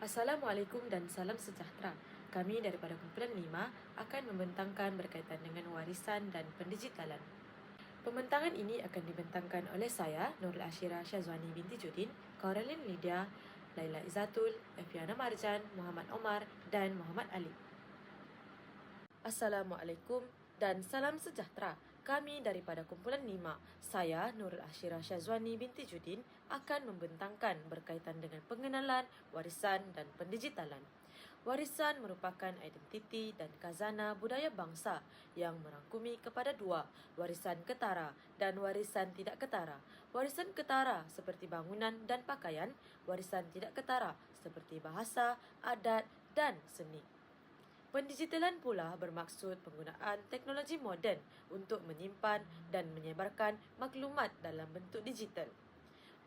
Assalamualaikum dan salam sejahtera. Kami daripada kumpulan 5 akan membentangkan berkaitan dengan warisan dan pendigitalan. Pembentangan ini akan dibentangkan oleh saya, Nurul Ashira Syazwani binti Judin, Caroline Lydia, Laila Izzatul, Efiana Marjan, Muhammad Omar dan Muhammad Ali. Assalamualaikum dan salam sejahtera. Kami daripada kumpulan 5, saya Nurul Ashira Syazwani binti Judin akan membentangkan berkaitan dengan pengenalan, warisan dan pendigitalan. Warisan merupakan identiti dan khazanah budaya bangsa yang merangkumi kepada dua, warisan ketara dan warisan tidak ketara. Warisan ketara seperti bangunan dan pakaian, warisan tidak ketara seperti bahasa, adat dan seni. Pendigitalan pula bermaksud penggunaan teknologi moden untuk menyimpan dan menyebarkan maklumat dalam bentuk digital.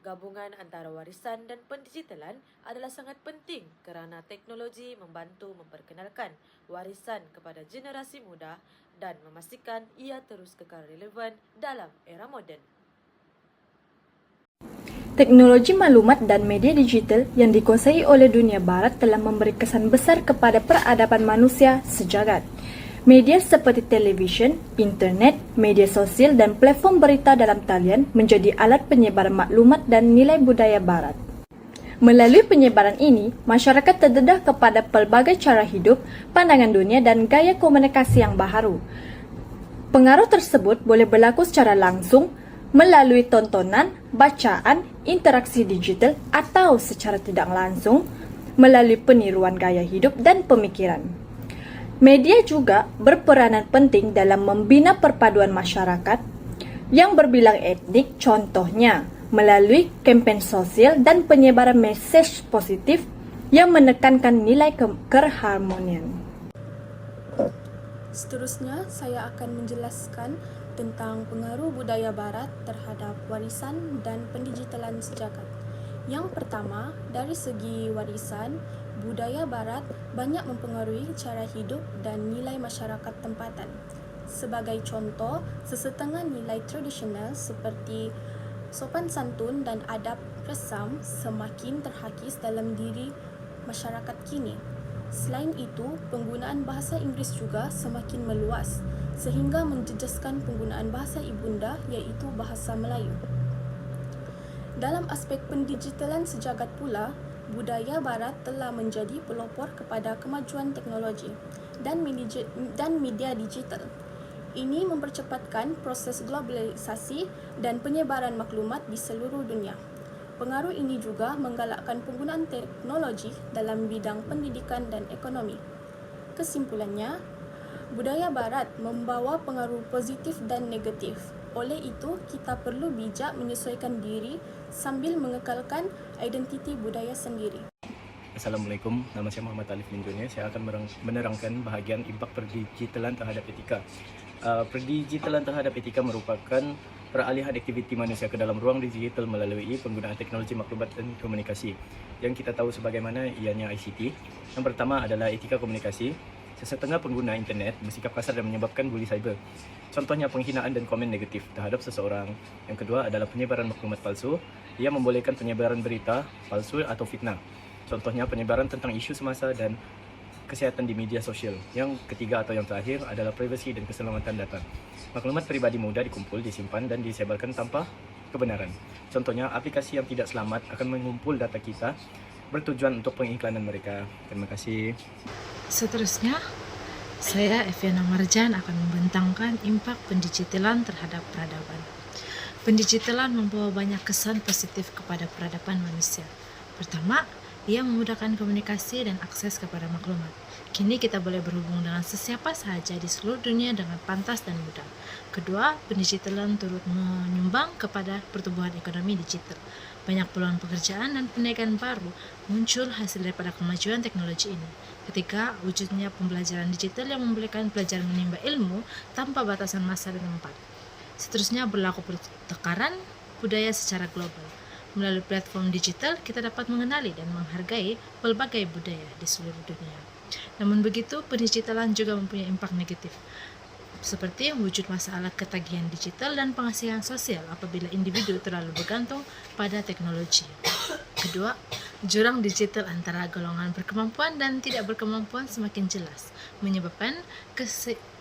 Gabungan antara warisan dan pendigitalan adalah sangat penting kerana teknologi membantu memperkenalkan warisan kepada generasi muda dan memastikan ia terus kekal relevan dalam era moden. Teknologi maklumat dan media digital yang dikuasai oleh dunia barat telah memberi kesan besar kepada peradaban manusia sejagat. Media seperti televisyen, internet, media sosial dan platform berita dalam talian menjadi alat penyebaran maklumat dan nilai budaya barat. Melalui penyebaran ini, masyarakat terdedah kepada pelbagai cara hidup, pandangan dunia dan gaya komunikasi yang baharu. Pengaruh tersebut boleh berlaku secara langsung, melalui tontonan, bacaan, interaksi digital atau secara tidak langsung melalui peniruan gaya hidup dan pemikiran. Media juga berperanan penting dalam membina perpaduan masyarakat yang berbilang etnik, contohnya melalui kempen sosial dan penyebaran mesej positif yang menekankan nilai keharmonian. Seterusnya, saya akan menjelaskan tentang pengaruh budaya barat terhadap warisan dan pendigitalan sejagat. Yang pertama, dari segi warisan, budaya barat banyak mempengaruhi cara hidup dan nilai masyarakat tempatan. Sebagai contoh, sesetengah nilai tradisional seperti sopan santun dan adab resam semakin terhakis dalam diri masyarakat kini. Selain itu, penggunaan bahasa Inggeris juga semakin meluas sehingga menjejaskan penggunaan bahasa ibunda iaitu bahasa Melayu. Dalam aspek pendigitalan sejagat pula, budaya barat telah menjadi pelopor kepada kemajuan teknologi dan media digital. Ini mempercepatkan proses globalisasi dan penyebaran maklumat di seluruh dunia. Pengaruh ini juga menggalakkan penggunaan teknologi dalam bidang pendidikan dan ekonomi. Kesimpulannya, budaya barat membawa pengaruh positif dan negatif. Oleh itu, kita perlu bijak menyesuaikan diri sambil mengekalkan identiti budaya sendiri. Assalamualaikum, nama saya Muhammad Alif bin Junior. Saya akan menerangkan bahagian impak perdigitalan terhadap etika. Perdigitalan terhadap etika merupakan peralihan aktiviti manusia ke dalam ruang digital melalui penggunaan teknologi maklumat dan komunikasi yang kita tahu sebagaimana ianya ICT. Yang pertama adalah etika komunikasi. Sesetengah pengguna internet bersikap kasar dan menyebabkan bully cyber. Contohnya penghinaan dan komen negatif terhadap seseorang. Yang kedua adalah penyebaran maklumat palsu yang membolehkan penyebaran berita palsu atau fitnah. Contohnya penyebaran tentang isu semasa dan kesihatan di media sosial. Yang ketiga atau yang terakhir adalah privasi dan keselamatan data. Maklumat peribadi mudah dikumpul, disimpan dan disebarkan tanpa kebenaran. Contohnya aplikasi yang tidak selamat akan mengumpul data kita bertujuan untuk pengiklanan mereka. Terima kasih. Seterusnya, saya Efiana Marjan akan membentangkan impak pendigitalan terhadap peradaban. Pendigitalan membawa banyak kesan positif kepada peradaban manusia. Pertama, ia memudahkan komunikasi dan akses kepada maklumat. Kini kita boleh berhubung dengan sesiapa sahaja di seluruh dunia dengan pantas dan mudah. Kedua, pendigitalan turut menyumbang kepada pertumbuhan ekonomi digital. Banyak peluang pekerjaan dan pendidikan baru muncul hasil daripada kemajuan teknologi ini. Ketiga, wujudnya pembelajaran digital yang membolehkan pelajar menimba ilmu tanpa batasan masa dan tempat. Seterusnya, berlaku pertukaran budaya secara global. Melalui platform digital, kita dapat mengenali dan menghargai pelbagai budaya di seluruh dunia. Namun begitu, pendigitalan juga mempunyai impak negatif, seperti wujud masalah ketagihan digital dan pengasihan sosial apabila individu terlalu bergantung pada teknologi. kedua, jurang digital antara golongan berkemampuan dan tidak berkemampuan semakin jelas, menyebabkan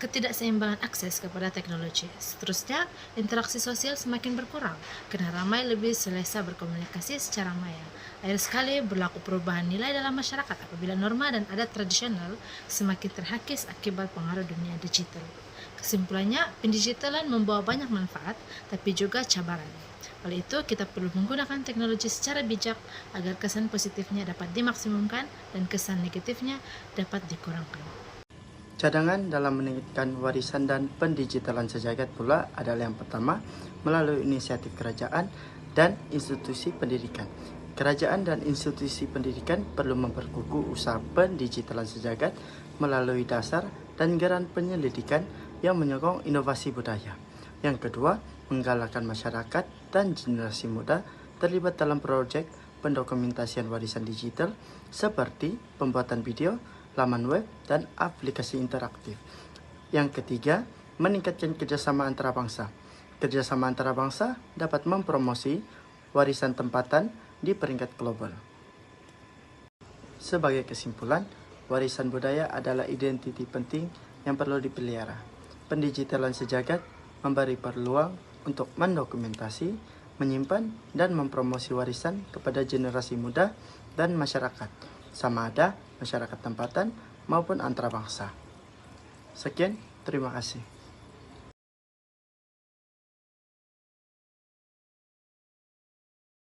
ketidakseimbangan akses kepada teknologi. Seterusnya, interaksi sosial semakin berkurang, karena ramai lebih selesa berkomunikasi secara maya. Akhir sekali, berlaku perubahan nilai dalam masyarakat apabila norma dan adat tradisional semakin terhakis akibat pengaruh dunia digital. Kesimpulannya, pendigitalan membawa banyak manfaat, tapi juga cabaran. Oleh itu, kita perlu menggunakan teknologi secara bijak agar kesan positifnya dapat dimaksimumkan dan kesan negatifnya dapat dikurangkan. Cadangan dalam meningkatkan warisan dan pendigitalan sejagat pula adalah yang pertama, melalui inisiatif kerajaan dan institusi pendidikan. Kerajaan dan institusi pendidikan perlu memperkukuh usaha pendigitalan sejagat melalui dasar dan geran penyelidikan yang menyokong inovasi budaya. Yang kedua, menggalakkan masyarakat dan generasi muda terlibat dalam proyek pendokumentasian warisan digital seperti pembuatan video, laman web, dan aplikasi interaktif. Yang ketiga, meningkatkan kerjasama antara bangsa. Kerjasama antara bangsa dapat mempromosi warisan tempatan di peringkat global. Sebagai kesimpulan, warisan budaya adalah identiti penting yang perlu dipelihara. Pendigitalan sejagat memberi peluang untuk mendokumentasi, menyimpan, dan mempromosi warisan kepada generasi muda dan masyarakat, sama ada masyarakat tempatan maupun antarabangsa. Sekian, terima kasih.